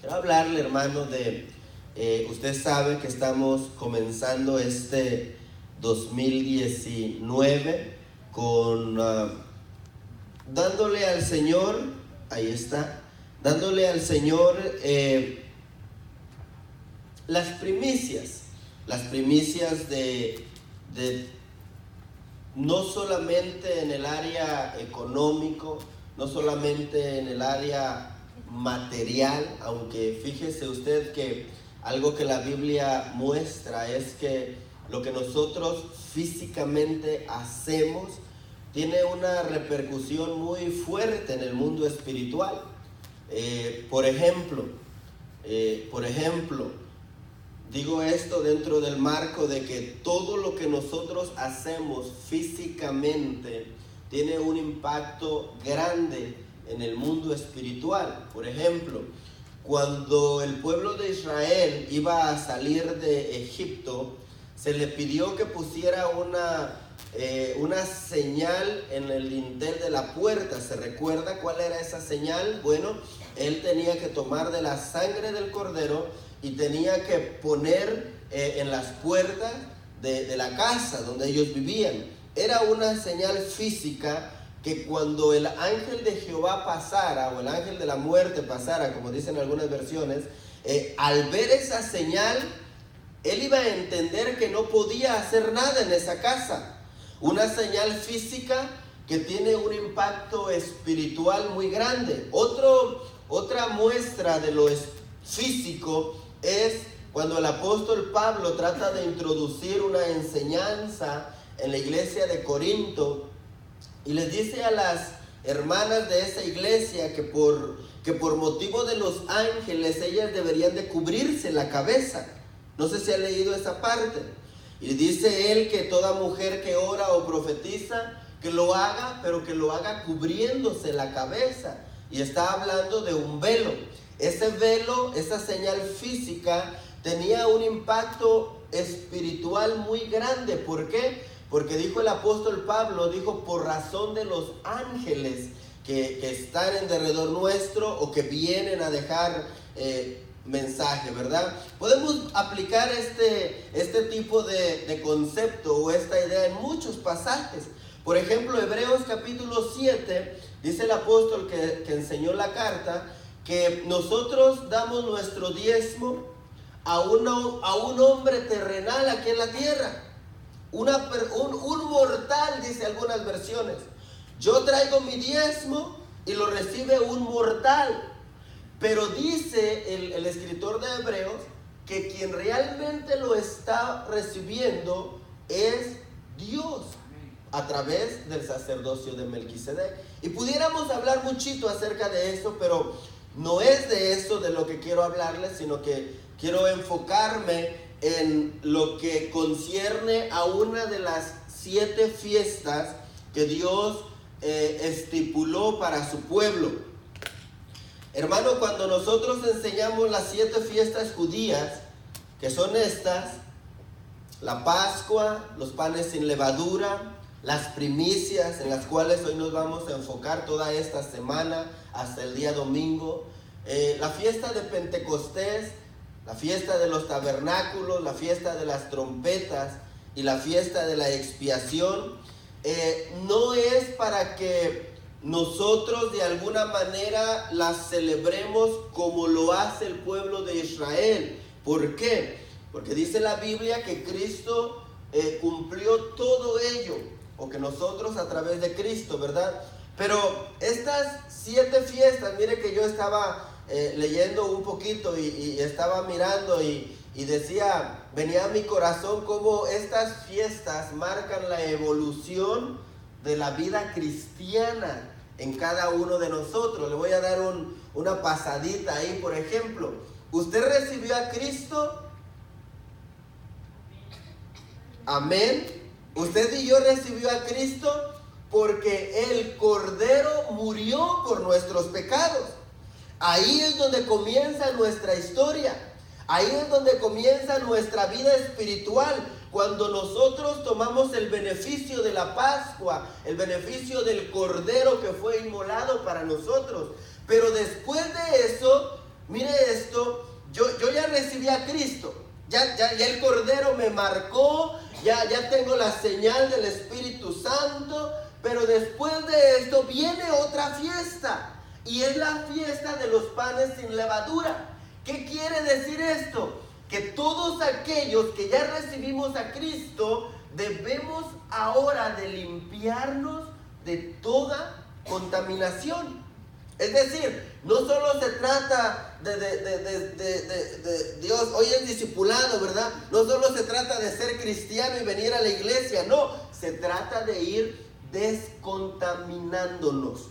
Quiero hablarle, hermano, usted sabe que estamos comenzando este 2019 dándole al Señor, dándole al Señor las primicias de no solamente en el área económico, no solamente en el área material, aunque fíjese usted que algo que la Biblia muestra es que lo que nosotros físicamente hacemos tiene una repercusión muy fuerte en el mundo espiritual. Por ejemplo, digo esto dentro del marco de que todo lo que nosotros hacemos físicamente tiene un impacto grande en el mundo espiritual. Por ejemplo, cuando el pueblo de Israel iba a salir de Egipto, se le pidió que pusiera una señal en el dintel de la puerta. ¿Se recuerda cuál era esa señal? Bueno, él tenía que tomar de la sangre del cordero y tenía que poner en las puertas de la casa donde ellos vivían. Era una señal física que cuando el ángel de Jehová pasara, o el ángel de la muerte pasara, como dicen algunas versiones, al ver esa señal, él iba a entender que no podía hacer nada en esa casa. Una señal física que tiene un impacto espiritual muy grande. Otra muestra de lo físico es cuando el apóstol Pablo trata de introducir una enseñanza en la iglesia de Corinto y les dice a las hermanas de esa iglesia que por motivo de los ángeles ellas deberían de cubrirse la cabeza. No sé si ha leído esa parte. Y dice él que toda mujer que ora o profetiza, que lo haga, pero que lo haga cubriéndose la cabeza. Y está hablando de un velo. Ese velo, esa señal física, tenía un impacto espiritual muy grande. ¿Por qué? Porque dijo el apóstol Pablo, dijo, por razón de los ángeles que están en derredor nuestro o que vienen a dejar mensaje, ¿verdad? Podemos aplicar este tipo de concepto o esta idea en muchos pasajes. Por ejemplo, Hebreos capítulo 7, dice el apóstol que enseñó la carta, que nosotros damos nuestro diezmo a un hombre terrenal aquí en la tierra. Un mortal, dice algunas versiones. Yo traigo mi diezmo y lo recibe un mortal. Pero dice el escritor de Hebreos que quien realmente lo está recibiendo es Dios a través del sacerdocio de Melquisedec. Y pudiéramos hablar muchito acerca de eso, pero no es de eso de lo que quiero hablarles, sino que quiero enfocarme en lo que concierne a una de las 7 fiestas que Dios estipuló para su pueblo. Hermano, cuando nosotros enseñamos las 7 fiestas judías, que son estas: la Pascua, los panes sin levadura, las primicias, en las cuales hoy nos vamos a enfocar toda esta semana hasta el día domingo, la fiesta de Pentecostés, la fiesta de los tabernáculos, la fiesta de las trompetas y la fiesta de la expiación, no es para que nosotros de alguna manera las celebremos como lo hace el pueblo de Israel. ¿Por qué? Porque dice la Biblia que Cristo cumplió todo ello, o que nosotros a través de Cristo, ¿verdad? Pero estas 7 fiestas, mire que yo estaba leyendo un poquito y estaba mirando y decía, venía a mi corazón cómo estas fiestas marcan la evolución de la vida cristiana en cada uno de nosotros. Le voy a dar una pasadita ahí. Por ejemplo, ¿usted recibió a Cristo? Amén. Usted y yo recibió a Cristo porque el Cordero murió por nuestros pecados. Ahí es donde comienza nuestra historia. Ahí es donde comienza nuestra vida espiritual. Cuando nosotros tomamos el beneficio de la Pascua, el beneficio del Cordero que fue inmolado para nosotros. Pero después de eso, mire esto, Cristo. Ya el Cordero me marcó, ya tengo la señal del Espíritu Santo, pero después de esto viene otra fiesta, y es la fiesta de los panes sin levadura. ¿Qué quiere decir esto? Que todos aquellos que ya recibimos a Cristo, debemos ahora de limpiarnos de toda contaminación. Es decir, no solo se trata de Dios, hoy es discipulado, ¿verdad? No solo se trata de ser cristiano y venir a la iglesia, no, se trata de ir descontaminándonos.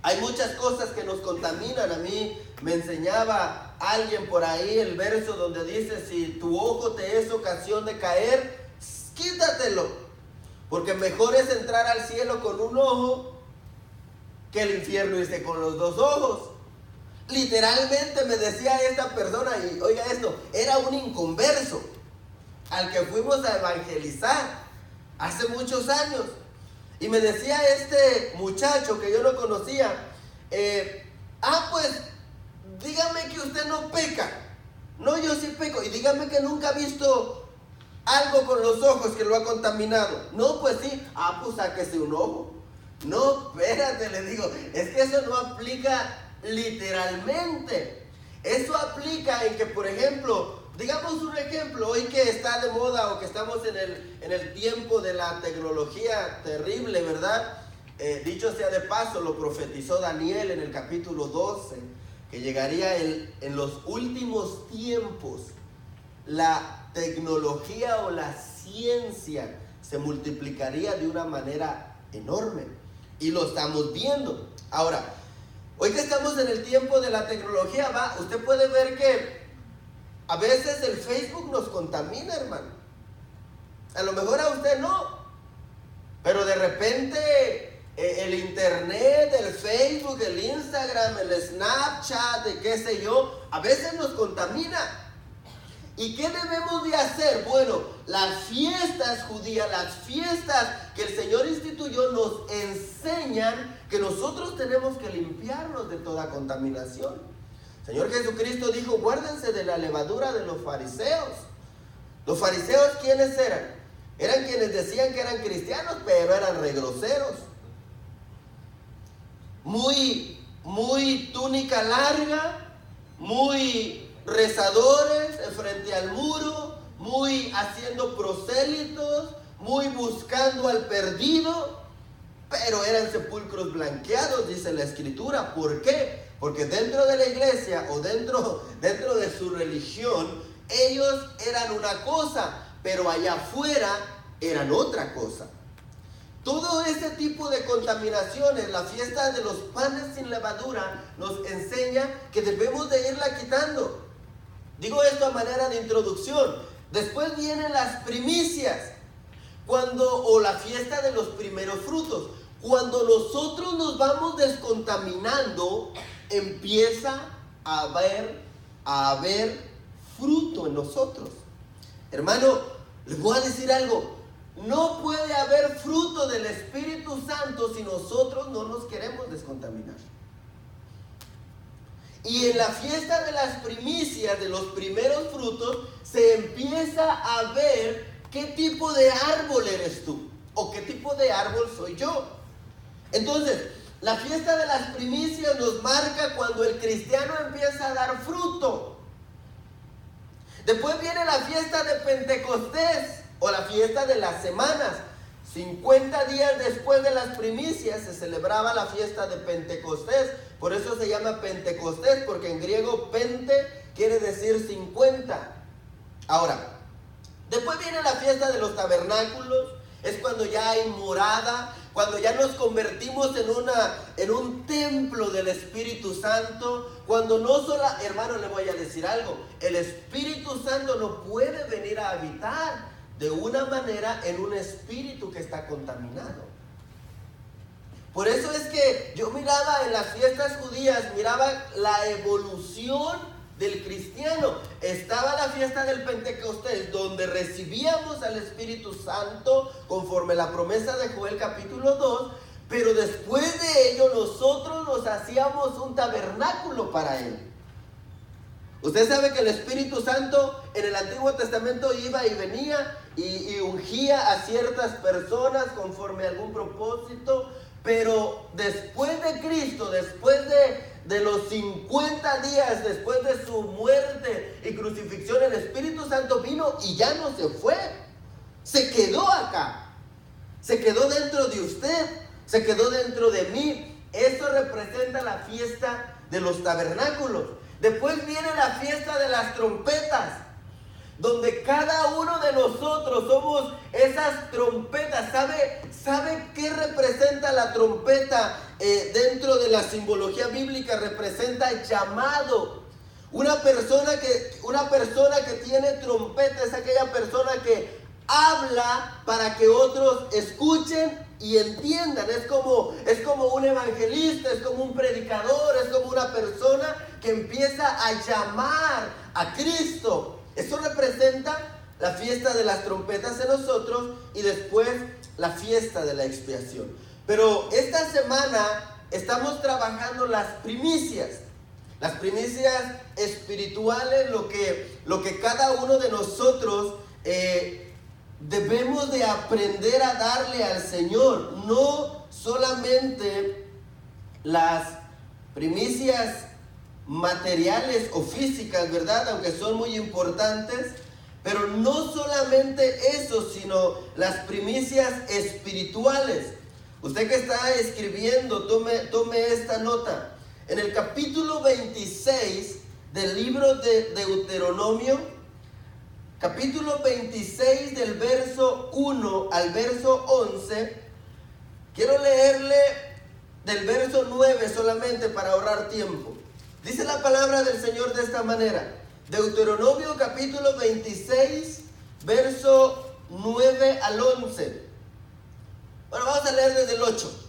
Hay muchas cosas que nos contaminan. A mí me enseñaba alguien por ahí el verso donde dice: si tu ojo te es ocasión de caer, quítatelo, porque mejor es entrar al cielo con un ojo que el infierno irse con los dos ojos. Literalmente me decía esta persona, y oiga esto, era un inconverso al que fuimos a evangelizar hace muchos años. Y me decía este muchacho que yo no conocía, pues dígame que usted no peca. No, yo sí peco. Y dígame que nunca ha visto algo con los ojos que lo ha contaminado. No, pues sí. Pues sáquese un ojo. No, espérate, le digo, es que eso no aplica literalmente. Eso aplica en que, por ejemplo, digamos un ejemplo, hoy que está de moda o que estamos en el tiempo de la tecnología terrible, ¿verdad? Dicho sea de paso, lo profetizó Daniel en el capítulo 12, que llegaría en los últimos tiempos, la tecnología o la ciencia se multiplicaría de una manera enorme. Y lo estamos viendo. Ahora, hoy que estamos en el tiempo de la tecnología, usted puede ver que a veces el Facebook nos contamina, hermano. A lo mejor a usted no, pero de repente el internet, el Facebook, el Instagram, el Snapchat, qué sé yo, a veces nos contamina. ¿Y qué debemos de hacer? Bueno, las fiestas judías, las fiestas que el Señor instituyó, nos enseñan que nosotros tenemos que limpiarnos de toda contaminación. El Señor Jesucristo dijo: guárdense de la levadura de los fariseos. Los fariseos, ¿quiénes eran? Eran quienes decían que eran cristianos, pero eran regroseros. Muy túnica larga, muy rezadores frente al muro, muy haciendo prosélitos, muy buscando al perdido, pero eran sepulcros blanqueados, dice la Escritura. ¿Por qué? Porque dentro de la iglesia o dentro de su religión, ellos eran una cosa, pero allá afuera eran otra cosa. Todo ese tipo de contaminaciones, la fiesta de los panes sin levadura, nos enseña que debemos de irla quitando. Digo esto a manera de introducción. Después vienen las primicias, o la fiesta de los primeros frutos. Cuando nosotros nos vamos descontaminando, empieza a haber fruto en nosotros. Hermano, les voy a decir algo. No puede haber fruto del Espíritu Santo si nosotros no nos queremos descontaminar. Y en la fiesta de las primicias, de los primeros frutos, se empieza a ver qué tipo de árbol eres tú o qué tipo de árbol soy yo. Entonces, la fiesta de las primicias nos marca cuando el cristiano empieza a dar fruto. Después viene la fiesta de Pentecostés o la fiesta de las semanas. 50 días después de las primicias se celebraba la fiesta de Pentecostés. Por eso se llama Pentecostés, porque en griego pente quiere decir 50. Ahora, después viene la fiesta de los tabernáculos. Es cuando ya hay morada, cuando ya nos convertimos en un templo del Espíritu Santo. Cuando no solo, hermano, le voy a decir algo, el Espíritu Santo no puede venir a habitar de una manera en un espíritu que está contaminado. Por eso es que yo miraba en las fiestas judías, miraba la evolución del cristiano. Estaba la fiesta del Pentecostés, donde recibíamos al Espíritu Santo conforme la promesa de Joel capítulo 2, pero después de ello nosotros nos hacíamos un tabernáculo para él. Usted sabe que el Espíritu Santo en el Antiguo Testamento iba y venía y ungía a ciertas personas conforme a algún propósito, pero después de Cristo, después de los 50 días, después de su muerte y crucifixión, el Espíritu Santo vino y ya no se fue, se quedó acá, se quedó dentro de usted, se quedó dentro de mí. Eso representa la fiesta de los tabernáculos. Después viene la fiesta de las trompetas, donde cada uno de nosotros somos esas trompetas. ¿Sabe qué representa la trompeta dentro de la simbología bíblica? Representa el llamado. Una persona que tiene trompeta es aquella persona que habla para que otros escuchen y entiendan. Es como un evangelista, es como un predicador, es como una persona que empieza a llamar a Cristo. Eso representa la fiesta de las trompetas en nosotros y después la fiesta de la expiación. Pero esta semana estamos trabajando las primicias espirituales, lo que cada uno de nosotros debemos de aprender a darle al Señor. No solamente las primicias materiales o físicas, ¿verdad? Aunque son muy importantes, pero no solamente eso, sino las primicias espirituales. Usted que está escribiendo, tome esta nota. En el capítulo 26 del libro de Deuteronomio, capítulo 26 del verso 1 al verso 11, quiero leerle del verso 9 solamente para ahorrar tiempo. Dice la palabra del Señor de esta manera. Deuteronomio capítulo 26, verso 9 al 11. Bueno, vamos a leer desde el 8.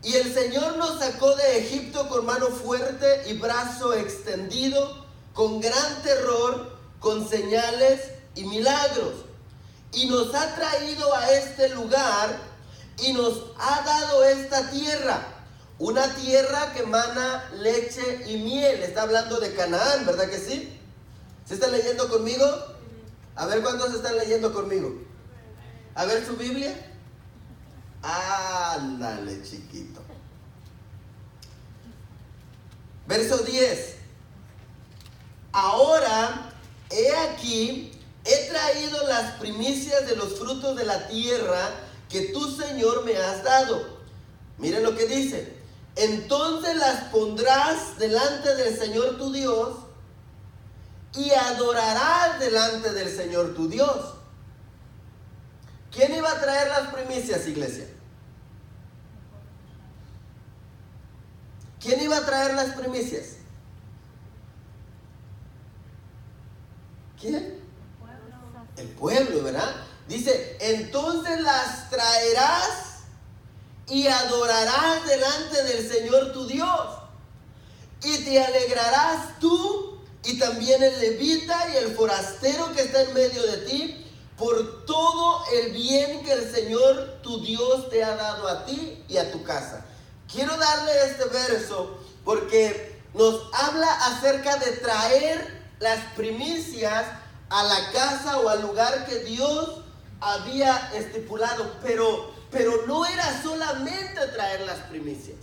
Y el Señor nos sacó de Egipto con mano fuerte y brazo extendido, con gran terror, con señales y milagros. Y nos ha traído a este lugar y nos ha dado esta tierra. Una tierra que emana leche y miel. Está hablando de Canaán, ¿verdad que sí? ¿Se están leyendo conmigo? A ver, ¿cuántos están leyendo conmigo? A ver su Biblia. Ándale, chiquito. Verso 10. Ahora, he aquí, he traído las primicias de los frutos de la tierra que tú, Señor, me has dado. Miren lo que dice. Entonces las pondrás delante del Señor tu Dios y adorarás delante del Señor tu Dios. ¿Quién iba a traer las primicias, iglesia? ¿Quién iba a traer las primicias? ¿Quién? El pueblo, ¿verdad? Dice, entonces las traerás y adorarás delante del Señor tu Dios, y te alegrarás tú y también el levita y el forastero que está en medio de ti, por todo el bien que el Señor tu Dios te ha dado a ti y a tu casa. Quiero darle este verso porque nos habla acerca de traer las primicias a la casa o al lugar que Dios había estipulado, pero no era solamente traer las primicias,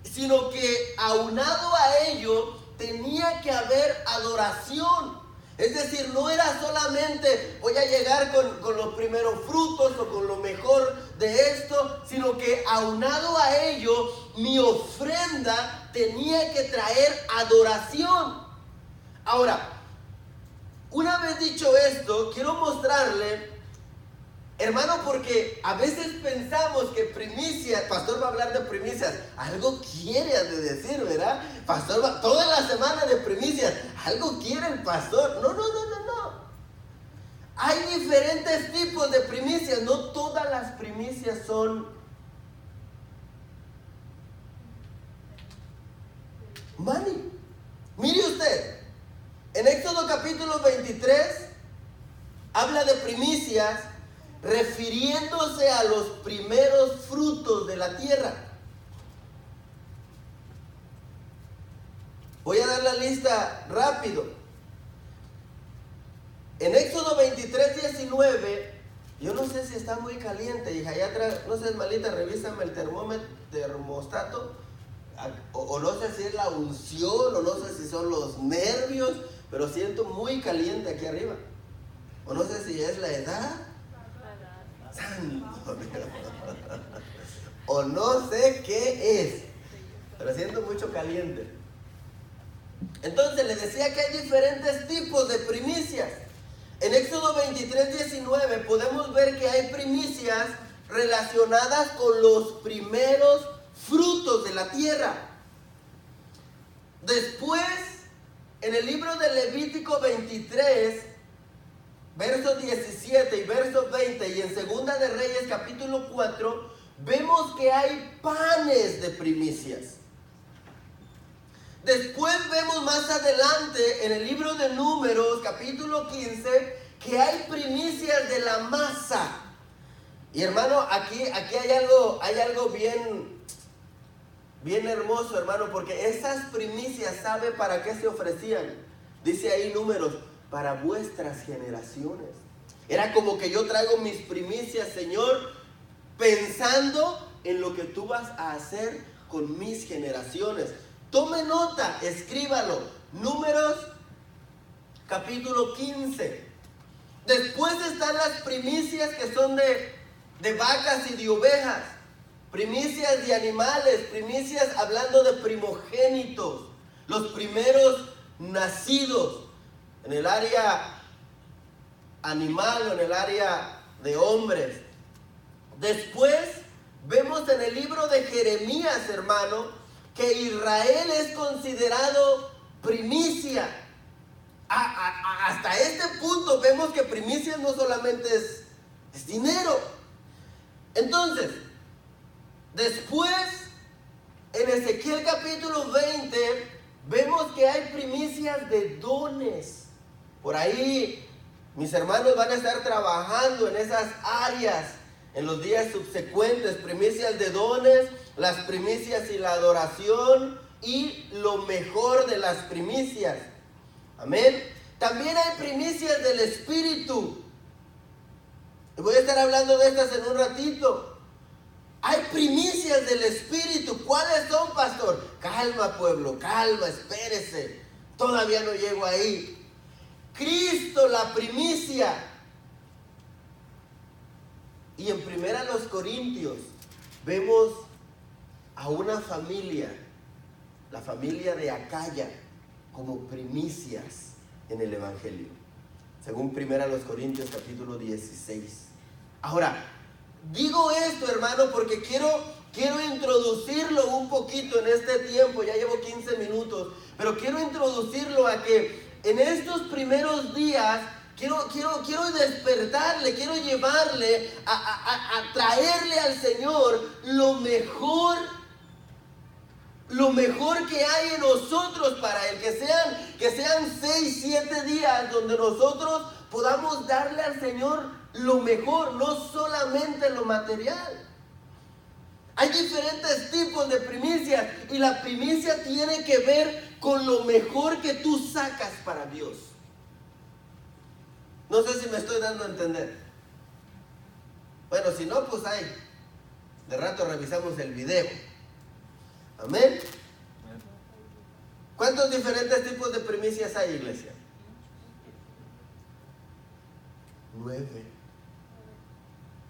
sino que aunado a ello tenía que haber adoración. Es decir, no era solamente voy a llegar con los primeros frutos o con lo mejor de esto, sino que aunado a ello mi ofrenda tenía que traer adoración. Ahora, una vez dicho esto, quiero mostrarle, hermano, porque a veces pensamos que primicias, pastor va a hablar de primicias, algo quiere de decir, ¿verdad? Pastor va toda la semana de primicias, algo quiere el pastor. No. Hay diferentes tipos de primicias, no todas las primicias son money. Mire usted, en Éxodo capítulo 23 habla de primicias, refiriéndose a los primeros frutos de la tierra. Voy a dar la lista rápido. En Éxodo 23, 19, yo no sé si está muy caliente, hija, allá atrás, no sé, malita, revísame el termostato, o no sé si es la unción, o no sé si son los nervios, pero siento muy caliente aquí arriba. O no sé si es la edad. Santo Dios. O no sé qué es, pero siento mucho caliente. Entonces le decía que hay diferentes tipos de primicias. En Éxodo 23, 19 podemos ver que hay primicias relacionadas con los primeros frutos de la tierra. Después, en el libro de Levítico 23, versos 17 y versos 20, y en Segunda de Reyes capítulo 4, vemos que hay panes de primicias. Después vemos más adelante en el libro de Números capítulo 15 que hay primicias de la masa. Y hermano, aquí hay algo bien hermoso, hermano, porque esas primicias, ¿sabe para qué se ofrecían? Dice ahí Números, para vuestras generaciones. Era como que yo traigo mis primicias, Señor, pensando en lo que tú vas a hacer con mis generaciones. Tome nota, escríbalo. Números capítulo 15. Después están las primicias que son de vacas y de ovejas. Primicias de animales, primicias hablando de primogénitos, los primeros nacidos en el área animal o en el área de hombres. Después vemos en el libro de Jeremías, hermano, que Israel es considerado primicia. Hasta este punto vemos que primicia no solamente es dinero. Entonces, después, en Ezequiel capítulo 20, vemos que hay primicias de dones. Por ahí, mis hermanos van a estar trabajando en esas áreas en los días subsecuentes. Primicias de dones, las primicias y la adoración y lo mejor de las primicias. Amén. También hay primicias del Espíritu. Y voy a estar hablando de estas en un ratito. Hay primicias del Espíritu. ¿Cuáles son, pastor? Calma, pueblo, calma, espérese. Todavía no llego ahí. Cristo, la primicia. Y en 1 Corintios vemos a una familia, la familia de Acaya, como primicias en el Evangelio, según 1 Corintios capítulo 16. Ahora, digo esto, hermano, porque quiero introducirlo un poquito en este tiempo. Ya llevo 15 minutos, pero quiero introducirlo a que en estos primeros días quiero despertarle, quiero llevarle a traerle al Señor lo mejor que hay en nosotros para Él, que sean 6, 7 días donde nosotros podamos darle al Señor lo mejor, no solamente lo material. Hay diferentes tipos de primicias y la primicia tiene que ver con lo mejor que tú sacas para Dios. No sé si me estoy dando a entender. Bueno, si no, pues ahí de rato revisamos el video. Amén. ¿Cuántos diferentes tipos de primicias hay, iglesia? 9.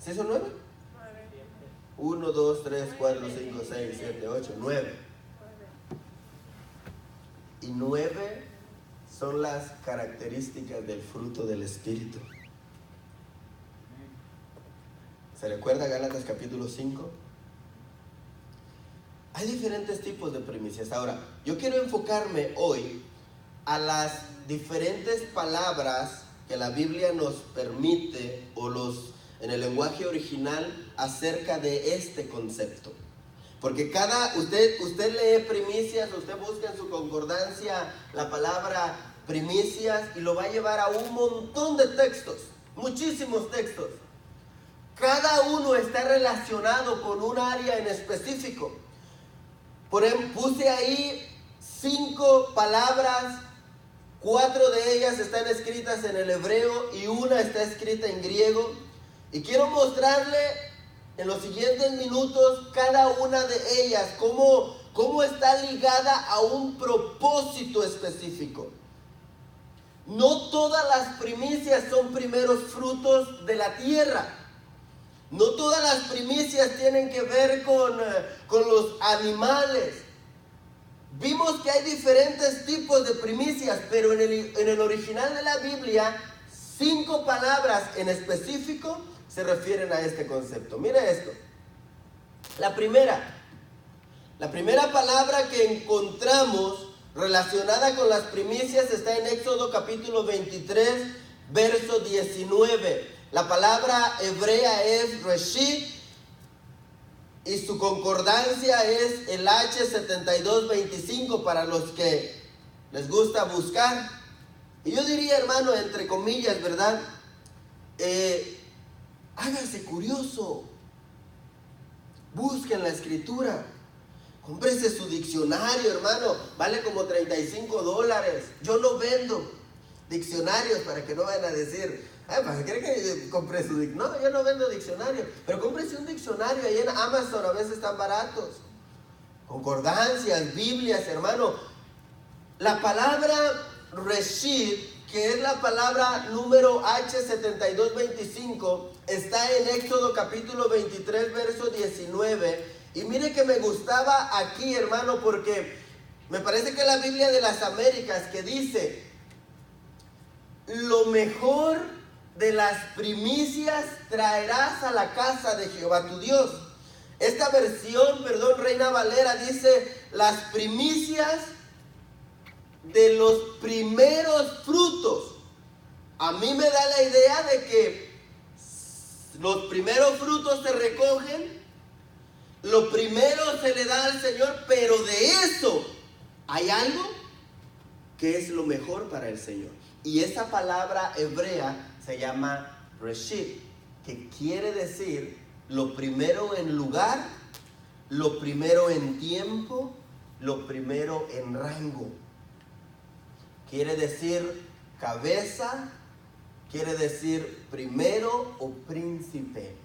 ¿Sí son 9? 1, 2, 3, 4, 5, 6, 7, 8, 9. Y 9 son las características del fruto del Espíritu. ¿Se recuerda Gálatas capítulo 5? Hay diferentes tipos de primicias. Ahora, yo quiero enfocarme hoy a las diferentes palabras que la Biblia nos permite, o en el lenguaje original, acerca de este concepto. Porque usted lee primicias, usted busca en su concordancia la palabra primicias y lo va a llevar a un montón de textos, muchísimos textos. Cada uno está relacionado con un área en específico. Por ejemplo, puse ahí 5 palabras, 4 de ellas están escritas en el hebreo y una está escrita en griego. Y quiero mostrarle en los siguientes minutos cada una de ellas, cómo está ligada a un propósito específico. No todas las primicias son primeros frutos de la tierra. No todas las primicias tienen que ver con los animales. Vimos que hay diferentes tipos de primicias, pero en el original de la Biblia, 5 palabras en específico se refieren a este concepto. Mira esto. La primera palabra que encontramos relacionada con las primicias está en Éxodo capítulo 23, verso 19. La palabra hebrea es Reshit y su concordancia es el H7225 para los que les gusta buscar. Y yo diría, hermano, entre comillas, ¿verdad? Hágase curioso. Busquen la escritura. Cómprese su diccionario, hermano. Vale como $35. Yo no vendo diccionarios para que no vayan a decir, ¿para qué que compre su diccionario? No, yo no vendo diccionario. Pero cómprese un diccionario. Ahí en Amazon a veces están baratos. Concordancias, Biblias, hermano. La palabra Reshit, que es la palabra número H7225, está en Éxodo capítulo 23, verso 19. Y mire que me gustaba aquí, hermano, porque me parece que la Biblia de las Américas que dice, lo mejor de las primicias traerás a la casa de Jehová tu Dios. Esta versión, Reina Valera, dice, las primicias de los primeros frutos. A mí me da la idea de que los primeros frutos se recogen, lo primero se le da al Señor, pero de eso hay algo que es lo mejor para el Señor. Y esa palabra hebrea se llama Reshit, que quiere decir lo primero en lugar, lo primero en tiempo, lo primero en rango. Quiere decir cabeza, quiere decir primero o príncipe.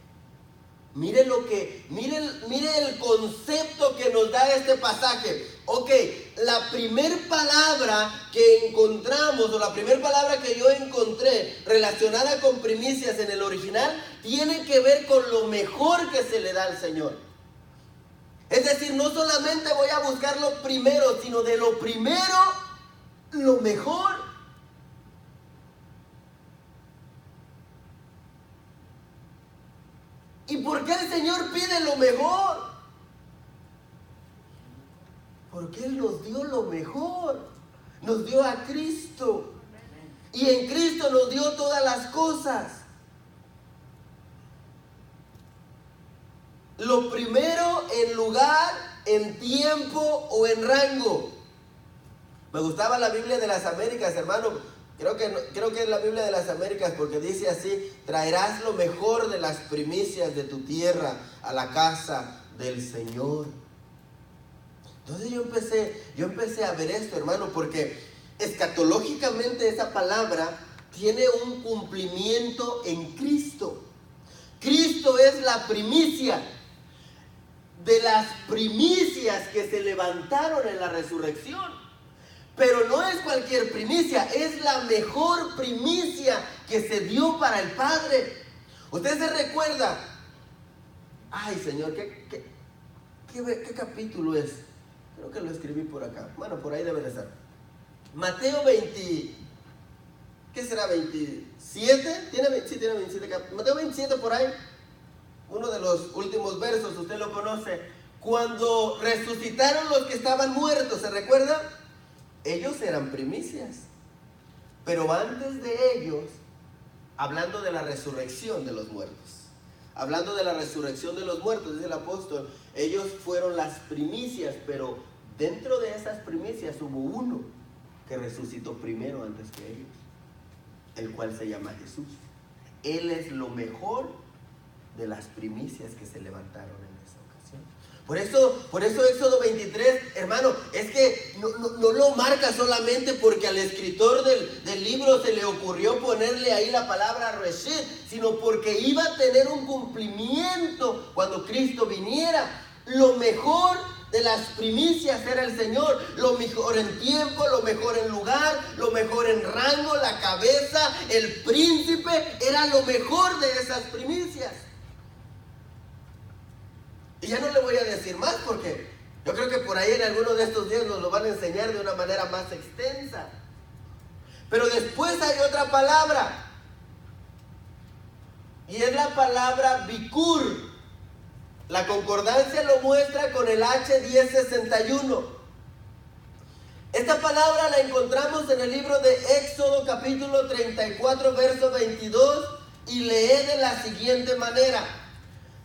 Mire el concepto que nos da este pasaje. Ok, la primer palabra que encontramos, o la primer palabra que yo encontré relacionada con primicias en el original, tiene que ver con lo mejor que se le da al Señor. Es decir, no solamente voy a buscar lo primero, sino de lo primero, lo mejor. ¿Y por qué el Señor pide lo mejor? Porque Él nos dio lo mejor. Nos dio a Cristo. Y en Cristo nos dio todas las cosas. Lo primero en lugar, en tiempo o en rango. Me gustaba la Biblia de las Américas, hermano. Creo que es la Biblia de las Américas porque dice así: traerás lo mejor de las primicias de tu tierra a la casa del Señor. Entonces yo empecé a ver esto, hermano, porque escatológicamente esa palabra tiene un cumplimiento en Cristo. Cristo es la primicia de las primicias que se levantaron en la resurrección. Pero no es cualquier primicia, es la mejor primicia que se dio para el Padre. ¿Usted se recuerda? Ay, Señor, ¿qué capítulo es? Creo que lo escribí por acá. Bueno, por ahí debe de estar. Mateo 20, ¿qué será? ¿27? Sí, tiene 27. Mateo 27 por ahí. Uno de los últimos versos, usted lo conoce. Cuando resucitaron los que estaban muertos, ¿se recuerda? Ellos eran primicias. Pero antes de ellos, hablando de la resurrección de los muertos, hablando de la resurrección de los muertos, dice el apóstol, ellos fueron las primicias, pero dentro de esas primicias hubo uno que resucitó primero antes que ellos, el cual se llama Jesús. Él es lo mejor de las primicias que se levantaron en esa ocasión. Por eso Éxodo 23, hermano, es que no lo marca solamente porque al escritor del libro se le ocurrió ponerle ahí la palabra Reshit, sino porque iba a tener un cumplimiento cuando Cristo viniera. Lo mejor de las primicias era el Señor, lo mejor en tiempo, lo mejor en lugar, lo mejor en rango, la cabeza, el príncipe, era lo mejor de esas primicias. Y ya no le voy a decir más porque yo creo que por ahí en alguno de estos días nos lo van a enseñar de una manera más extensa. Pero después hay otra palabra. Y es la palabra Bikur. La concordancia lo muestra con el H1061. Esta palabra la encontramos en el libro de Éxodo capítulo 34 verso 22 y lee de la siguiente manera.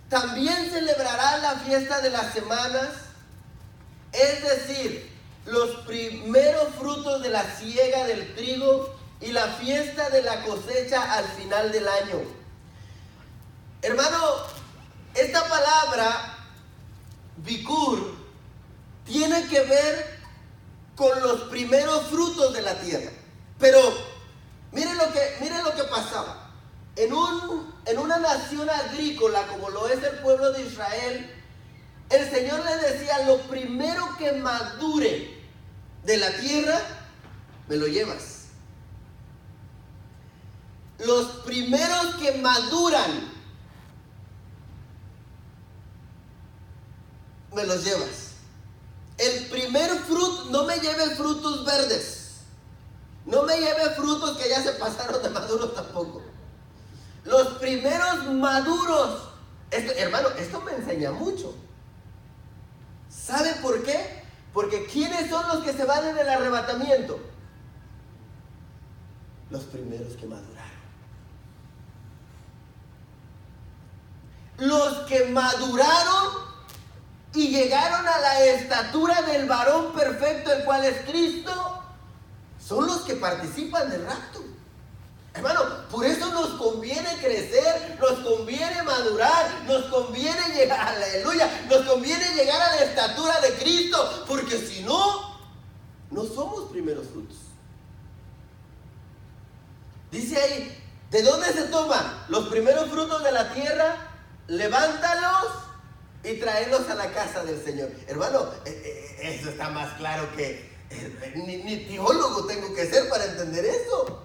También celebrará la fiesta de las semanas, es decir, los primeros frutos de la siega del trigo y la fiesta de la cosecha al final del año. Hermano, esta palabra, Bikur, tiene que ver con los primeros frutos de la tierra. Pero miren lo que pasaba. En una nación agrícola como lo es el pueblo de Israel, el Señor le decía, lo primero que madure de la tierra, me lo llevas. Los primeros que maduran, me los llevas. El primer fruto, no me lleves frutos verdes. No me lleves frutos que ya se pasaron de maduros tampoco. Los primeros maduros. Hermano, esto me enseña mucho. ¿Sabe por qué? Porque ¿quiénes son los que se van en el arrebatamiento? Los primeros que maduraron. Los que maduraron y llegaron a la estatura del varón perfecto, el cual es Cristo, son los que participan del rapto. Hermano, por eso nos conviene crecer, nos conviene madurar, nos conviene llegar, aleluya, nos conviene llegar a la estatura de Cristo, porque si no, no somos primeros frutos. Dice ahí, ¿de dónde se toman los primeros frutos de la tierra? Levántalos y tráelos a la casa del Señor. Hermano, eso está más claro que ni teólogo tengo que ser para entender eso.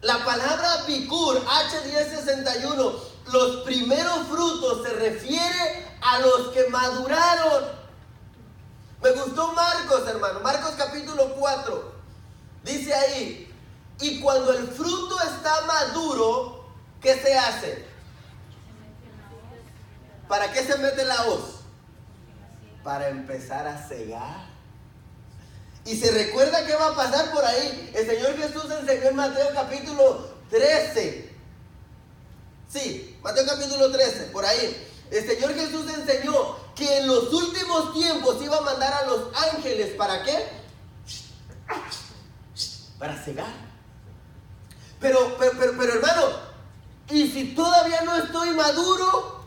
La palabra Bikur, H1061, los primeros frutos se refiere a los que maduraron. Me gustó Marcos, hermano, Marcos capítulo 4. Dice ahí, y cuando el fruto está maduro, ¿qué se hace? ¿Para qué se mete la hoz? Para empezar a cegar. Y se recuerda qué va a pasar por ahí. El Señor Jesús enseñó en Mateo capítulo 13. Sí, Mateo capítulo 13, por ahí. El Señor Jesús enseñó que en los últimos tiempos iba a mandar a los ángeles. ¿Para qué? Para cegar. Pero hermano, ¿y si todavía no estoy maduro?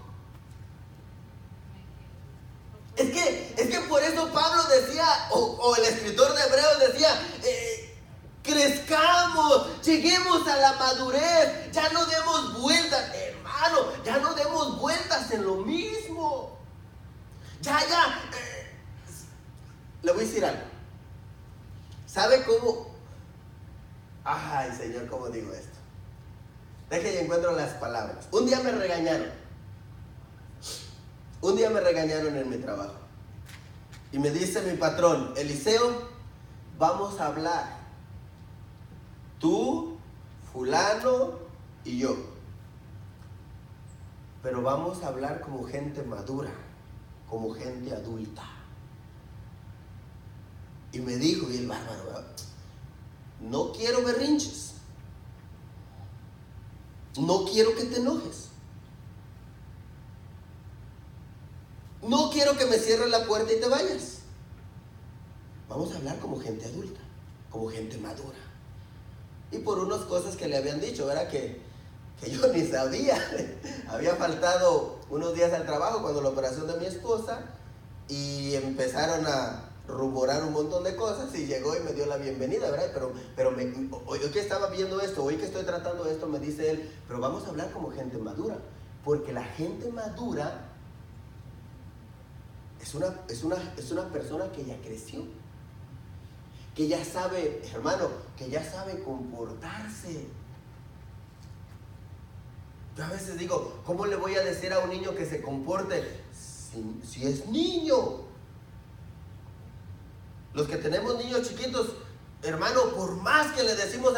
Es que por eso Pablo decía, o el escritor de Hebreos decía, crezcamos, lleguemos a la madurez, ya no demos vueltas, hermano, ya no demos vueltas en lo mismo. Le voy a decir algo. ¿Sabe cómo? Ay, Señor, ¿cómo digo esto? Deje y encuentro las palabras. Un día me regañaron en mi trabajo. Y me dice mi patrón, Eliseo, vamos a hablar. Tú, fulano y yo. Pero vamos a hablar como gente madura, como gente adulta. Y me dijo, y el bárbaro, no quiero berrinches. No quiero que te enojes. No quiero que me cierres la puerta y te vayas. Vamos a hablar como gente adulta, como gente madura. Y por unas cosas que le habían dicho, ¿verdad? Que yo ni sabía. Había faltado unos días al trabajo cuando la operación de mi esposa y empezaron a rumorar un montón de cosas y llegó y me dio la bienvenida, ¿verdad? Pero hoy que estaba viendo esto, hoy que estoy tratando esto, me dice él, pero vamos a hablar como gente madura, porque la gente madura es una persona que ya creció, que ya sabe, hermano, que ya sabe comportarse. Yo a veces digo, ¿cómo le voy a decir a un niño que se comporte si es niño? Los que tenemos niños chiquitos, hermano, por más que le decimos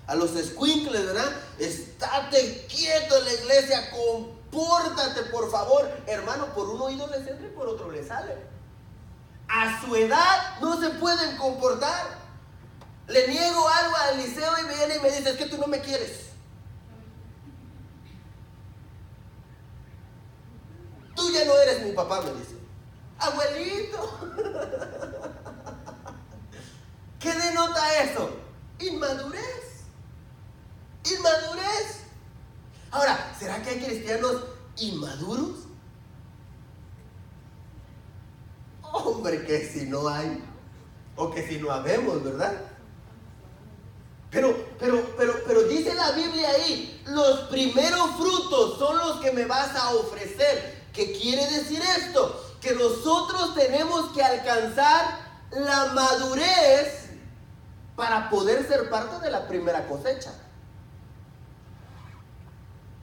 a los escuincles, ¿verdad? Estate quieto en la iglesia, compórtate, por favor. Hermano, por un oído les entra y por otro les sale. A su edad no se pueden comportar. Le niego algo al Eliseo y viene y me dice, es que tú no me quieres. Tú ya no eres mi papá, me dice. Abuelito. ¿Qué denota eso? Inmadurez. Inmadurez. Ahora, ¿será que hay cristianos inmaduros? Hombre, que si no hay, o que si no habemos, ¿verdad? Pero dice la Biblia ahí, los primeros frutos son los que me vas a ofrecer. ¿Qué quiere decir esto? Que nosotros tenemos que alcanzar la madurez para poder ser parte de la primera cosecha.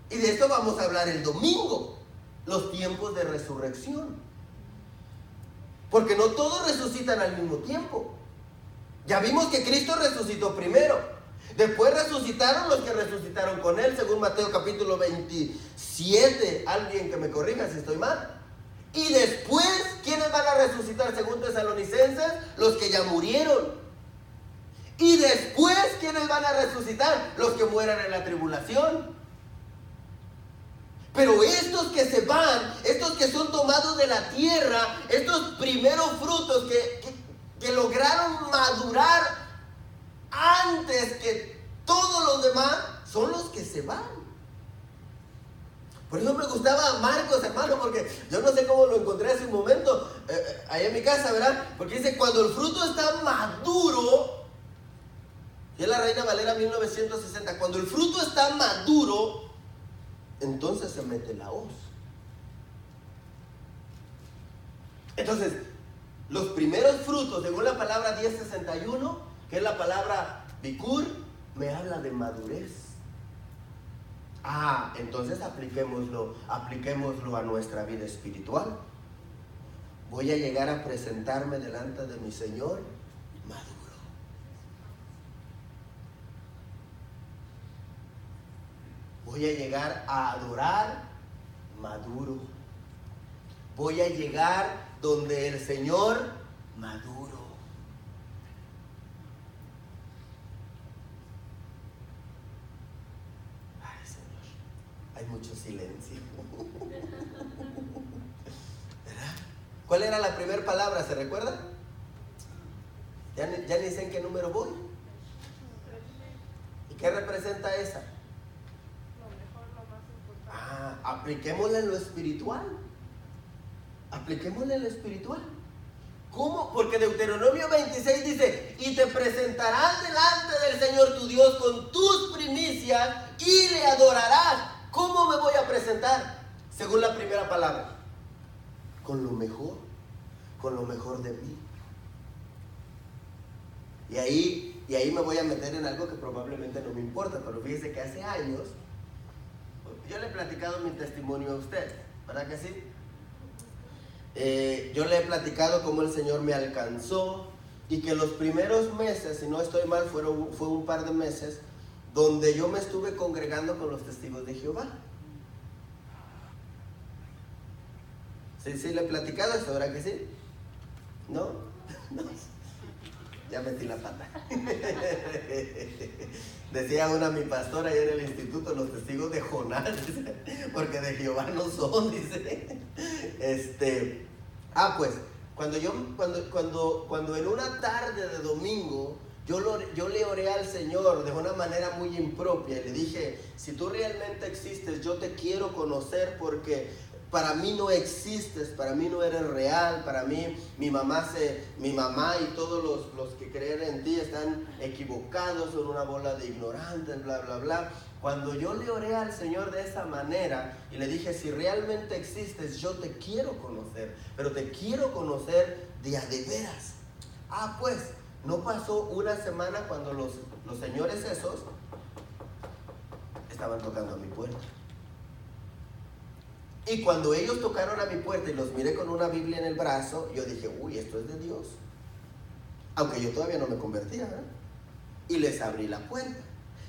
Y de esto vamos a hablar el domingo, los tiempos de resurrección. Porque no todos resucitan al mismo tiempo. Ya vimos que Cristo resucitó primero. Después resucitaron los que resucitaron con Él, según Mateo capítulo 27. Alguien que me corrija si estoy mal. Y después, ¿quiénes van a resucitar según Tesalonicenses? Los que ya murieron. Y después, ¿quiénes van a resucitar? Los que mueran en la tribulación. Pero estos que se van, estos que son tomados de la tierra, estos primeros frutos que lograron madurar antes que todos los demás, son los que se van. Por eso me gustaba Marcos, hermano, porque yo no sé cómo lo encontré hace un momento, allá en mi casa, ¿verdad? Porque dice, cuando el fruto está maduro, y es la Reina Valera 1960, cuando el fruto está maduro, entonces se mete la hoz. Entonces, los primeros frutos, según la palabra 1061, que es la palabra bikur, me habla de madurez. Entonces apliquémoslo a nuestra vida espiritual. Voy a llegar a presentarme delante de mi Señor maduro. Voy a llegar a adorar maduro. Voy a llegar donde el Señor maduro. Ay, Señor, hay mucho silencio. ¿Verdad? ¿Cuál era la primera palabra? ¿Se recuerda? Ya ni sé en qué número voy. ¿Y qué representa esa? Apliquémosle en lo espiritual. Apliquémosle en lo espiritual. ¿Cómo? Porque Deuteronomio 26 dice, y te presentarás delante del Señor tu Dios con tus primicias y le adorarás. ¿Cómo me voy a presentar? Según la primera palabra, con lo mejor de mí. Y ahí me voy a meter en algo que probablemente no me importa, pero fíjese que hace años, yo le he platicado mi testimonio a usted, ¿verdad que sí? Yo le he platicado cómo el Señor me alcanzó y que los primeros meses, si no estoy mal, fue un par de meses donde yo me estuve congregando con los testigos de Jehová. Sí, le he platicado eso, ¿verdad que sí? ¿No? No. Ya metí la pata. Decía mi pastora ayer en el instituto, los testigos de Jonás, porque de Jehová no son, dice. Pues, cuando en una tarde de domingo Yo le oré al Señor de una manera muy impropia y le dije, si tú realmente existes, yo te quiero conocer porque para mí no existes, para mí no eres real, para mí mi mamá y todos los que creen en ti están equivocados, son una bola de ignorantes, bla, bla, bla. Cuando yo le oré al Señor de esa manera y le dije, si realmente existes, yo te quiero conocer, pero te quiero conocer de a de veras. Pues, no pasó una semana cuando los señores esos estaban tocando a mi puerta. Y cuando ellos tocaron a mi puerta y los miré con una Biblia en el brazo, yo dije, uy, esto es de Dios. Aunque yo todavía no me convertía, ¿verdad? Y les abrí la puerta.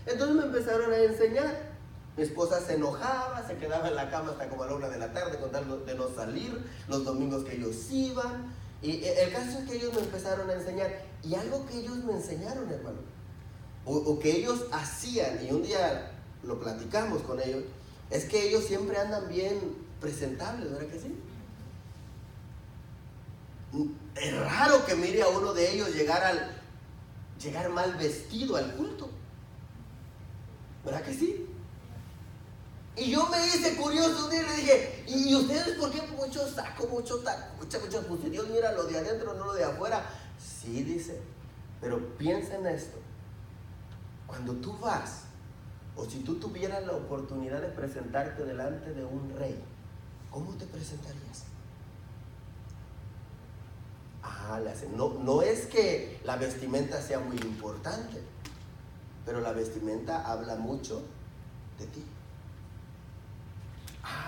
Entonces me empezaron a enseñar. Mi esposa se enojaba, se quedaba en la cama hasta como a la 1 de la tarde con tal de no salir, los domingos que ellos iban. Y el caso es que ellos me empezaron a enseñar. Y algo que ellos me enseñaron, hermano, o que ellos hacían, y un día lo platicamos con ellos, es que ellos siempre andan bien presentables, ¿verdad que sí? Es raro que mire a uno de ellos llegar mal vestido al culto, ¿verdad que sí? Y yo me hice curioso un día y le dije, ¿y ustedes por qué mucho saco, mucho taco, pues si Dios mira lo de adentro, no lo de afuera? Sí, dice, pero piensa en esto. Cuando tú vas, o si tú tuvieras la oportunidad de presentarte delante de un rey, ¿cómo te presentarías? No es que la vestimenta sea muy importante, pero la vestimenta habla mucho de ti.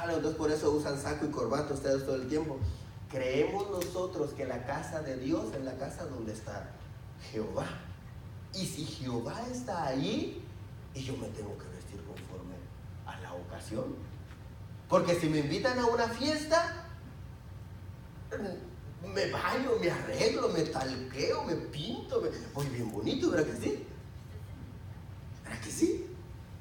Entonces por eso usan saco y corbata ustedes todo el tiempo. Creemos nosotros que la casa de Dios es la casa donde está Jehová. Y si Jehová está ahí, y yo me tengo que vestir conforme a la ocasión. Porque si me invitan a una fiesta, me baño, me arreglo, me talqueo, me pinto, voy bien bonito, ¿verdad que sí? ¿Verdad que sí?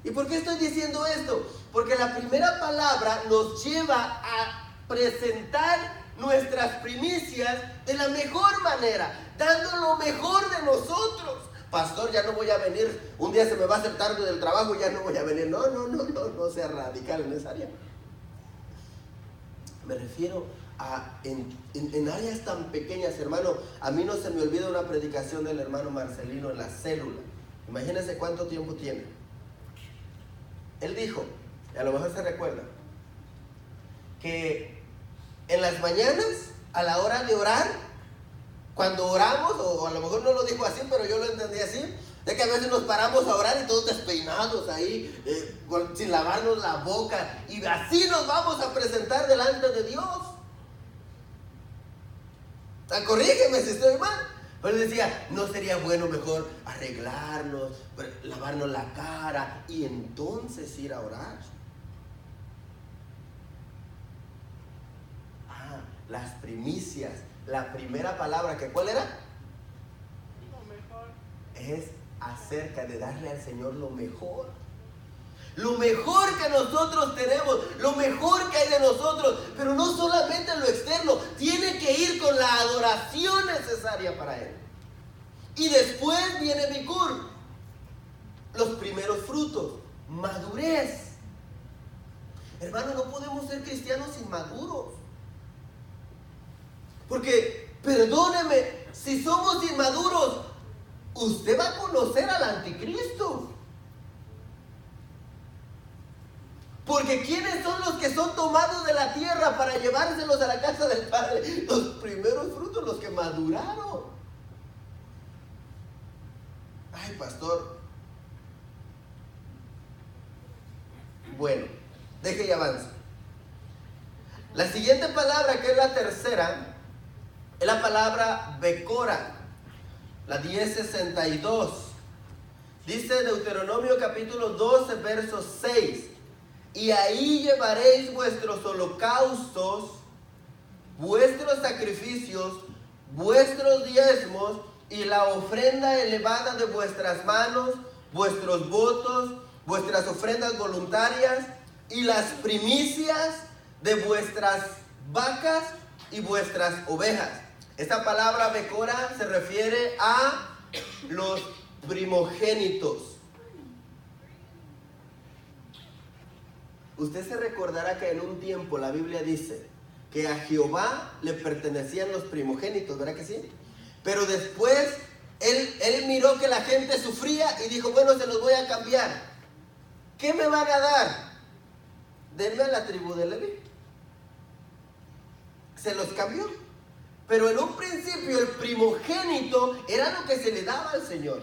¿Y por qué estoy diciendo esto? Porque la primera palabra nos lleva a presentar nuestras primicias de la mejor manera, dando lo mejor de nosotros. Pastor, ya no voy a venir, un día se me va a hacer tarde del trabajo, ya no voy a venir. No sea radical en esa área. Me refiero a en áreas tan pequeñas, hermano. A mí no se me olvida una predicación del hermano Marcelino en la célula. Imagínense cuánto tiempo tiene. Él dijo, y a lo mejor se recuerda, que en las mañanas, a la hora de orar, cuando oramos, o a lo mejor no lo dijo así, pero yo lo entendí así, de que a veces nos paramos a orar y todos despeinados ahí, sin lavarnos la boca, y así nos vamos a presentar delante de Dios. Corrígeme si estoy mal. Pero decía, ¿no sería bueno mejor arreglarnos, lavarnos la cara y entonces ir a orar? Las primicias. La primera palabra, que ¿cuál era? Lo mejor. Es acerca de darle al Señor lo mejor. Lo mejor que nosotros tenemos, lo mejor que hay de nosotros, pero no solamente lo externo, tiene que ir con la adoración necesaria para Él. Y después viene Bikur, los primeros frutos, madurez. Hermano, no podemos ser cristianos inmaduros. Porque, perdóneme, si somos inmaduros, usted va a conocer al anticristo. Porque ¿quiénes son los que son tomados de la tierra para llevárselos a la casa del Padre? Los primeros frutos, los que maduraron. Ay, pastor. Bueno, deje y avance. La siguiente palabra, que es la tercera, es la palabra Becora, la 1062. Dice Deuteronomio capítulo 12, verso 6. Y ahí llevaréis vuestros holocaustos, vuestros sacrificios, vuestros diezmos y la ofrenda elevada de vuestras manos, vuestros votos, vuestras ofrendas voluntarias y las primicias de vuestras vacas y vuestras ovejas. Esta palabra Becora se refiere a los primogénitos. Usted se recordará que en un tiempo la Biblia dice que a Jehová le pertenecían los primogénitos, ¿verdad que sí? Pero después él miró que la gente sufría y dijo, bueno, se los voy a cambiar. ¿Qué me van a dar? Denme a la tribu de Leví. Se los cambió. Pero en un principio el primogénito era lo que se le daba al Señor.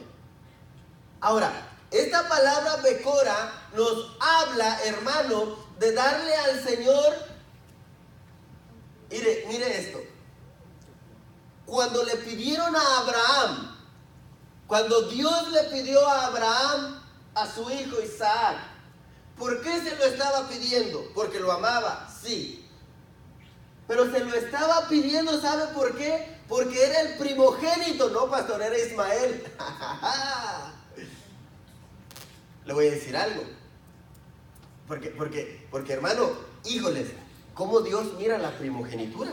Ahora, esta palabra Becora nos habla, hermano, de darle al Señor. Mire esto. Cuando le pidieron a Abraham, cuando Dios le pidió a Abraham a su hijo Isaac, ¿por qué se lo estaba pidiendo? Porque lo amaba, sí. Pero se lo estaba pidiendo, ¿sabe por qué? Porque era el primogénito. No, pastor, era Ismael. Le voy a decir algo. Porque hermano, híjoles, ¿cómo Dios mira la primogenitura?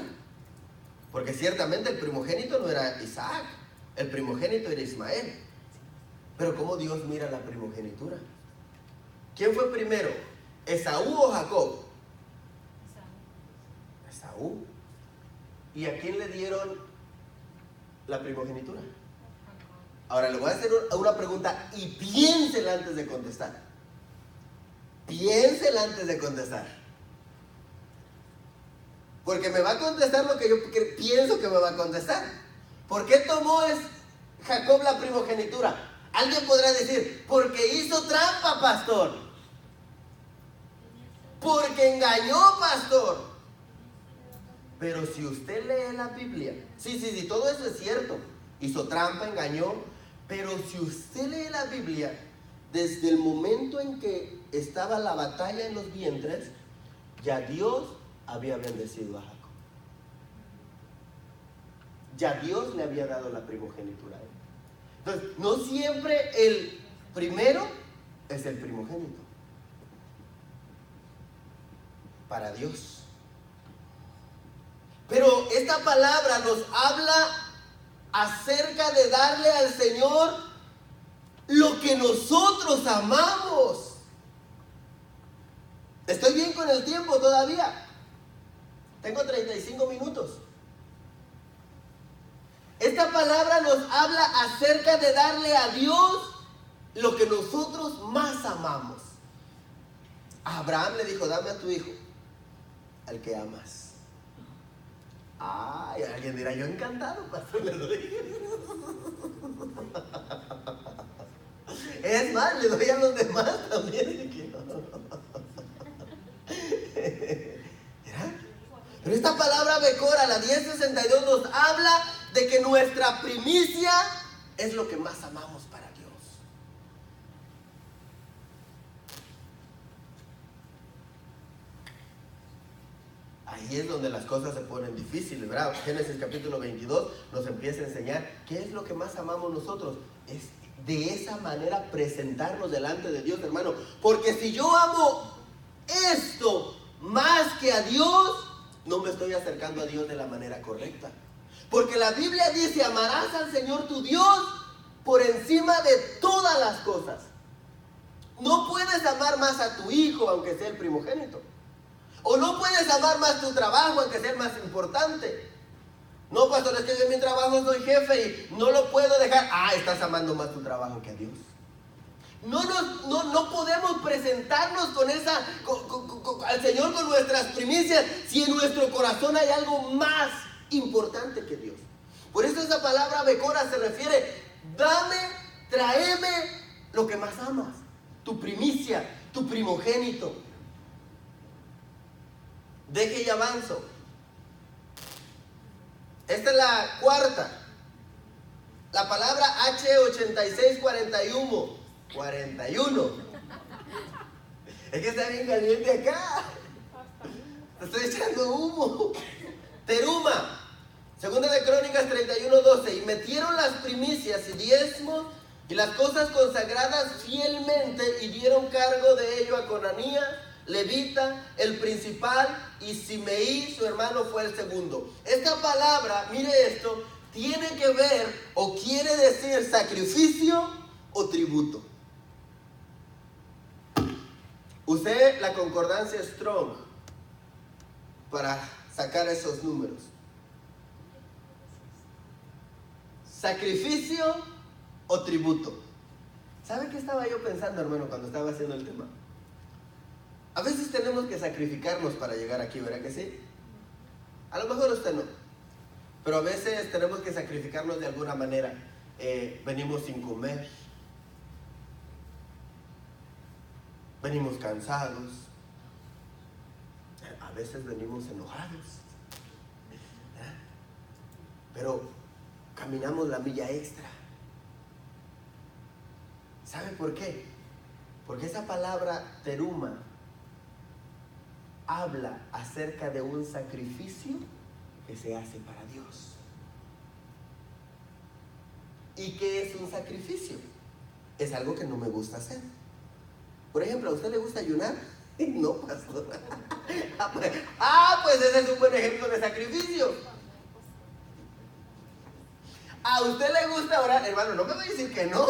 Porque ciertamente el primogénito no era Isaac, el primogénito era Ismael. Pero ¿cómo Dios mira la primogenitura? ¿Quién fue primero? ¿Esaú o Jacob? Esaú. ¿Y a quién le dieron la primogenitura? Ahora le voy a hacer una pregunta y piénsela antes de contestar. Piénsela antes de contestar. Porque me va a contestar lo que yo pienso que me va a contestar. ¿Por qué tomó Jacob la primogenitura? Alguien podrá decir, porque hizo trampa, pastor. Porque engañó, pastor. Pero si usted lee la Biblia, sí, todo eso es cierto. Hizo trampa, engañó. Pero si usted lee la Biblia, desde el momento en que estaba la batalla en los vientres, ya Dios había bendecido a Jacob. Ya Dios le había dado la primogenitura a él. Entonces, no siempre el primero es el primogénito. Para Dios. Pero esta palabra nos habla acerca de darle al Señor lo que nosotros amamos. ¿Estoy bien con el tiempo todavía? Tengo 35 minutos. Esta palabra nos habla acerca de darle a Dios lo que nosotros más amamos. A Abraham le dijo, dame a tu hijo, al que amas. Ay, alguien dirá, yo encantado, pastor, le doy. Es más, le doy a los demás también. Pero esta palabra Becora, la 1062, nos habla de que nuestra primicia es lo que más amamos para Dios. Ahí es donde las cosas se ponen difíciles, ¿verdad? Génesis capítulo 22 nos empieza a enseñar qué es lo que más amamos nosotros. Es de esa manera presentarnos delante de Dios, hermano. Porque si yo amo esto más que a Dios, no me estoy acercando a Dios de la manera correcta. Porque la Biblia dice, amarás al Señor tu Dios por encima de todas las cosas. No puedes amar más a tu hijo, aunque sea el primogénito. O no puedes amar más tu trabajo, aunque sea el más importante. No, pastor, es que yo en mi trabajo soy jefe y no lo puedo dejar. Ah, estás amando más tu trabajo que a Dios. No podemos presentarnos al Señor con nuestras primicias si en nuestro corazón hay algo más importante que Dios. Por eso esa palabra Becora se refiere, tráeme lo que más amas, tu primicia, tu primogénito. Deje y avanzo. Esta es la cuarta. La palabra H8641. 41. Es que está bien caliente acá. Te estoy echando humo. Teruma. Segunda de Crónicas 31:12. Y metieron las primicias y diezmos y las cosas consagradas fielmente y dieron cargo de ello a Conanías, levita, el principal, y Simeí, su hermano, fue el segundo. Esta palabra, mire esto, tiene que ver o quiere decir sacrificio o tributo. Usé la concordancia Strong para sacar esos números. Sacrificio o tributo. ¿Sabe qué estaba yo pensando, hermano, cuando estaba haciendo el tema? A veces tenemos que sacrificarnos para llegar aquí, ¿verdad que sí? A lo mejor usted no, pero a veces tenemos que sacrificarnos de alguna manera. Venimos sin comer, venimos cansados, a veces venimos enojados, pero caminamos la milla extra. ¿Sabe por qué? Porque esa palabra teruma habla acerca de un sacrificio que se hace para Dios. ¿Y qué es un sacrificio? Es algo que no me gusta hacer. Por ejemplo, ¿a usted le gusta ayunar? No, pastor. Pues ese es un buen ejemplo de sacrificio. ¿A usted le gusta orar? Hermano, no me va a decir que no.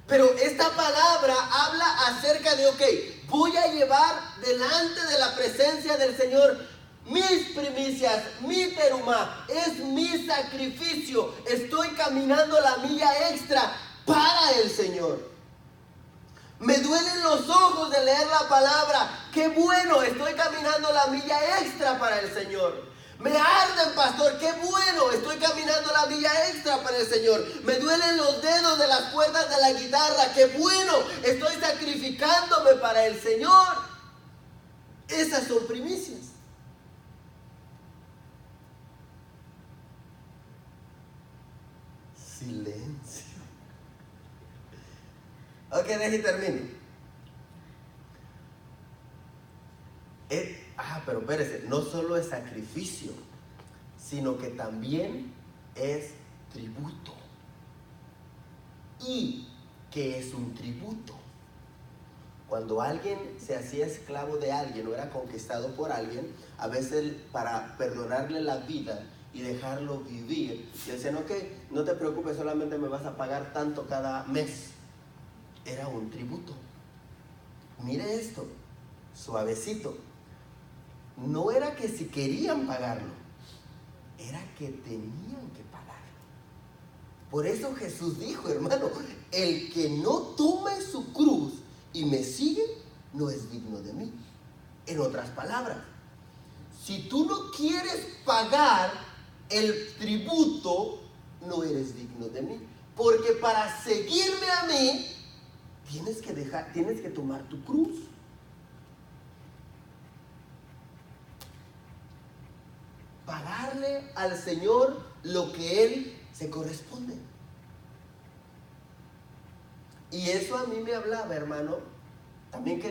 Pero esta palabra habla acerca de, voy a llevar delante de la presencia del Señor mis primicias, mi terumá, es mi sacrificio. Estoy caminando la milla extra para el Señor. Me duelen los ojos de leer la palabra. Qué bueno, estoy caminando la milla extra para el Señor. Me arden, pastor, qué bueno, estoy caminando la milla extra para el Señor. Me duelen los dedos de las cuerdas de la guitarra, qué bueno, estoy sacrificándome para el Señor. Esas son primicias. Silencio. Ok, deje y termino. Pero espérese, no solo es sacrificio, sino que también es tributo. ¿Y qué es un tributo? Cuando alguien se hacía esclavo de alguien o era conquistado por alguien, a veces para perdonarle la vida y dejarlo vivir, le decían, no te preocupes, solamente me vas a pagar tanto cada mes. Era un tributo. Mire esto, suavecito. No era que si querían pagarlo, era que tenían que pagarlo. Por eso Jesús dijo, hermano, el que no tome su cruz y me sigue, no es digno de mí. En otras palabras, si tú no quieres pagar el tributo, no eres digno de mí. Porque para seguirme a mí, tienes que tomar tu cruz. Pagarle al Señor lo que Él se corresponde. Y eso a mí me hablaba, hermano. También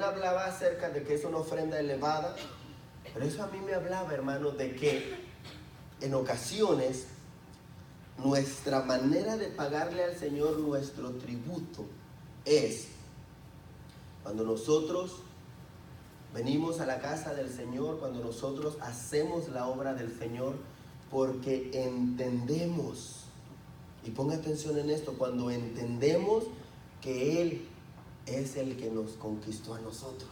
hablaba acerca de que es una ofrenda elevada. Pero eso a mí me hablaba, hermano, de que en ocasiones nuestra manera de pagarle al Señor nuestro tributo es cuando nosotros venimos a la casa del Señor, cuando nosotros hacemos la obra del Señor, porque entendemos, y ponga atención en esto, cuando entendemos que Él es el que nos conquistó a nosotros,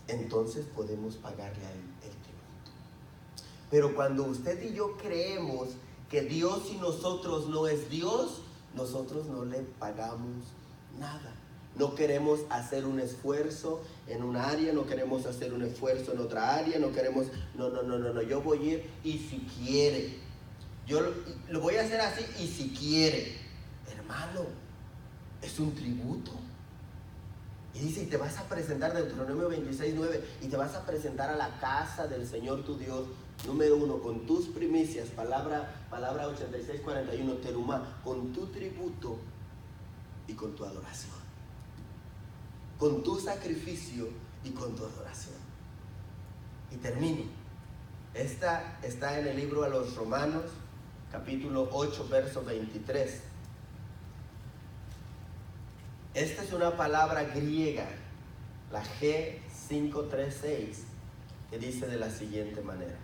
entonces podemos pagarle a Él el tributo. Pero cuando usted y yo creemos que Dios y nosotros no es Dios, nosotros no le pagamos nada. No queremos hacer un esfuerzo en un área, no queremos hacer un esfuerzo en otra área, no, yo voy a ir y si quiere, yo lo voy a hacer así y si quiere. Hermano, es un tributo. Y dice, y te vas a presentar, Deuteronomio 26:9, y te vas a presentar a la casa del Señor tu Dios, número 1, con tus primicias, palabra 86:41, terumá, con tu tributo y con tu adoración. Con tu sacrificio y con tu adoración. Y termino. Esta está en el libro a los Romanos, capítulo 8, verso 23. Esta es una palabra griega, la 5:3-6, que dice de la siguiente manera: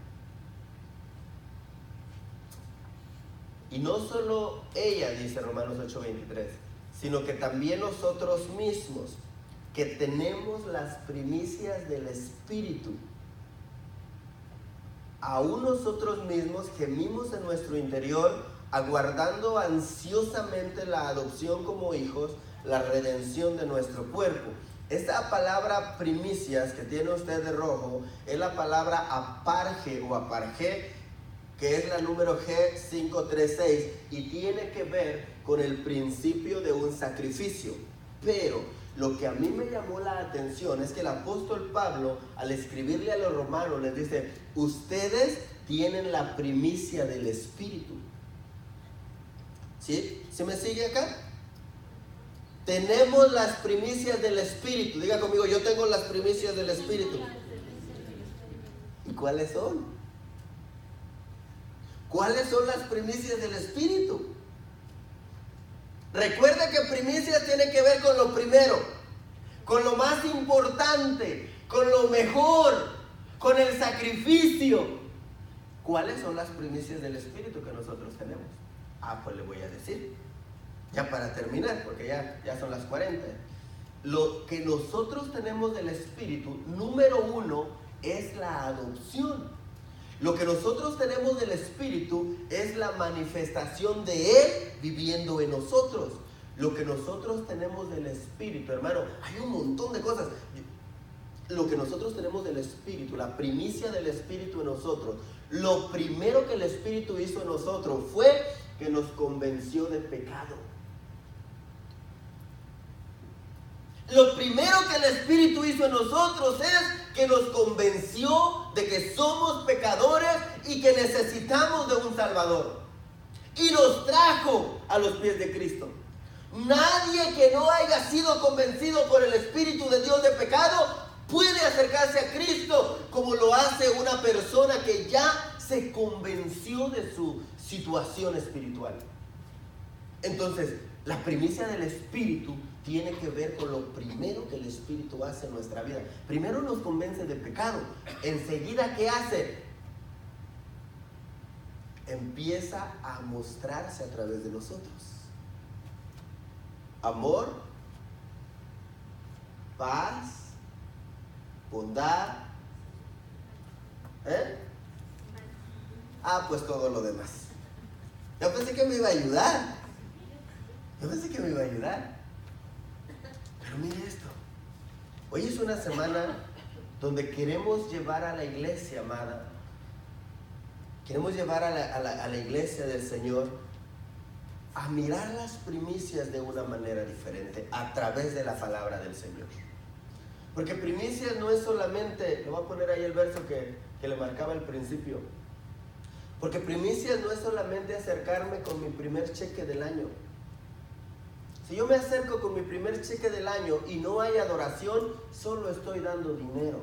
y no solo ella, dice Romanos 8:23, sino que también nosotros mismos, que tenemos las primicias del Espíritu, aún nosotros mismos gemimos en nuestro interior, aguardando ansiosamente la adopción como hijos, la redención de nuestro cuerpo. Esta palabra primicias que tiene usted de rojo es la palabra aparge o aparge, que es la número G536, y tiene que ver con el principio de un sacrificio. Pero lo que a mí me llamó la atención es que el apóstol Pablo, al escribirle a los romanos, les dice: ustedes tienen la primicia del Espíritu. ¿Sí? ¿Se me sigue acá? Tenemos las primicias del Espíritu. Diga conmigo: yo tengo las primicias del Espíritu. ¿Y cuáles son? ¿Cuáles son las primicias del Espíritu? Recuerda que primicias tiene que ver con lo primero, con lo más importante, con lo mejor, con el sacrificio. ¿Cuáles son las primicias del Espíritu que nosotros tenemos? Pues le voy a decir, ya para terminar, porque ya son las 40. Lo que nosotros tenemos del Espíritu, número 1, es la adopción. Lo que nosotros tenemos del Espíritu es la manifestación de Él viviendo en nosotros. Lo que nosotros tenemos del Espíritu, hermano, hay un montón de cosas. Lo que nosotros tenemos del Espíritu, la primicia del Espíritu en nosotros, lo primero que el Espíritu hizo en nosotros fue que nos convenció de pecado. Lo primero que el Espíritu hizo en nosotros es que nos convenció de que somos pecadores y que necesitamos de un Salvador. Y nos trajo a los pies de Cristo. Nadie que no haya sido convencido por el Espíritu de Dios de pecado puede acercarse a Cristo como lo hace una persona que ya se convenció de su situación espiritual. Entonces, la primicia del Espíritu tiene que ver con lo primero que el Espíritu hace en nuestra vida. Primero nos convence de pecado. Enseguida, ¿qué hace? Empieza a mostrarse a través de nosotros. Amor, paz, bondad. Pues todo lo demás. Yo pensé que me iba a ayudar. Pero mire esto. Hoy es una semana donde queremos llevar a la iglesia, amada. Queremos llevar a la iglesia del Señor a mirar las primicias de una manera diferente a través de la palabra del Señor. Porque primicias no es solamente, le voy a poner ahí el verso que le marcaba al principio. Porque primicias no es solamente acercarme con mi primer cheque del año. Si yo me acerco con mi primer cheque del año y no hay adoración, solo estoy dando dinero.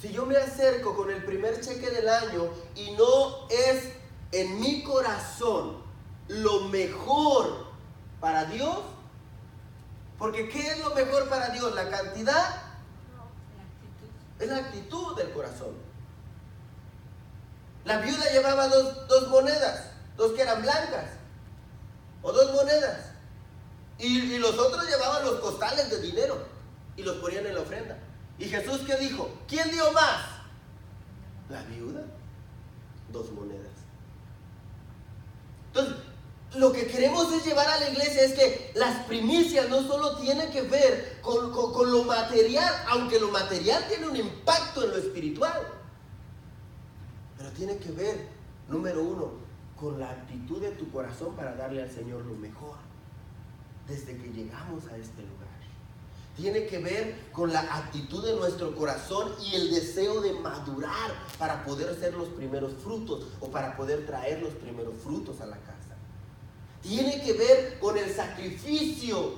Si yo me acerco con el primer cheque del año y no es en mi corazón lo mejor para Dios, porque ¿qué es lo mejor para Dios? ¿La cantidad? No, la actitud. Es la actitud del corazón. La viuda llevaba dos monedas, dos que eran blancas, o dos monedas, y los otros llevaban los costales de dinero y los ponían en la ofrenda. ¿Y Jesús qué dijo? ¿Quién dio más? La viuda, 2 monedas. Entonces, lo que queremos es llevar a la iglesia es que las primicias no solo tienen que ver con lo material, aunque lo material tiene un impacto en lo espiritual, pero tiene que ver, número 1, con la actitud de tu corazón para darle al Señor lo mejor desde que llegamos a este lugar. Tiene que ver con la actitud de nuestro corazón y el deseo de madurar para poder ser los primeros frutos o para poder traer los primeros frutos a la casa. Tiene que ver con el sacrificio,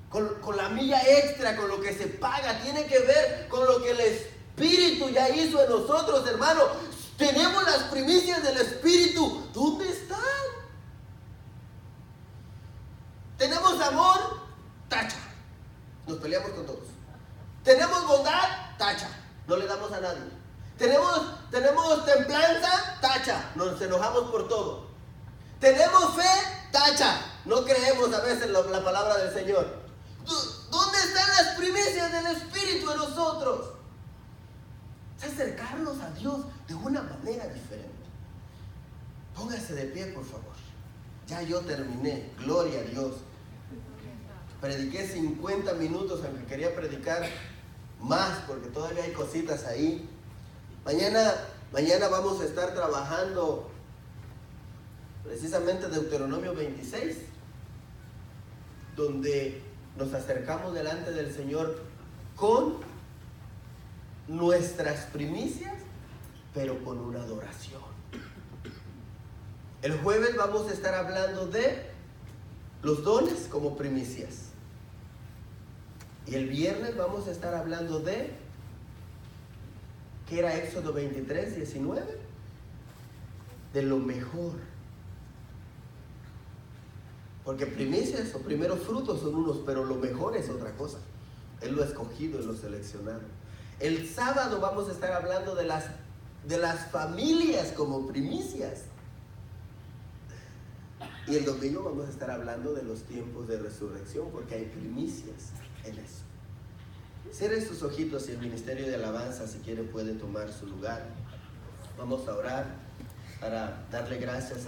con la milla extra, con lo que se paga. Tiene que ver con lo que el Espíritu ya hizo en nosotros, hermano. Tenemos las primicias del Espíritu. ¿Dónde están? Tenemos amor, tacha. no le damos a nadie. Tenemos templanza, tacha, nos enojamos por todo. Tenemos fe, tacha, no creemos a veces la palabra del Señor. ¿Dónde están las primicias del Espíritu en nosotros? Es acercarnos a Dios de una manera diferente. Póngase de pie, por favor. Ya yo terminé, gloria a Dios. Prediqué 50 minutos, aunque quería predicar más, porque todavía hay cositas ahí. Mañana vamos a estar trabajando precisamente Deuteronomio 26, donde nos acercamos delante del Señor con nuestras primicias, pero con una adoración. El jueves vamos a estar hablando de los dones como primicias. Y el viernes vamos a estar hablando de, ¿qué era Éxodo 23, 19? De lo mejor. Porque primicias o primeros frutos son unos, pero lo mejor es otra cosa. Él lo ha escogido, Él lo ha seleccionado. El sábado vamos a estar hablando de las familias como primicias. Y el domingo vamos a estar hablando de los tiempos de resurrección, porque hay primicias en eso. Cierren sus ojitos y el ministerio de alabanza, si quiere, puede tomar su lugar. Vamos a orar para darle gracias a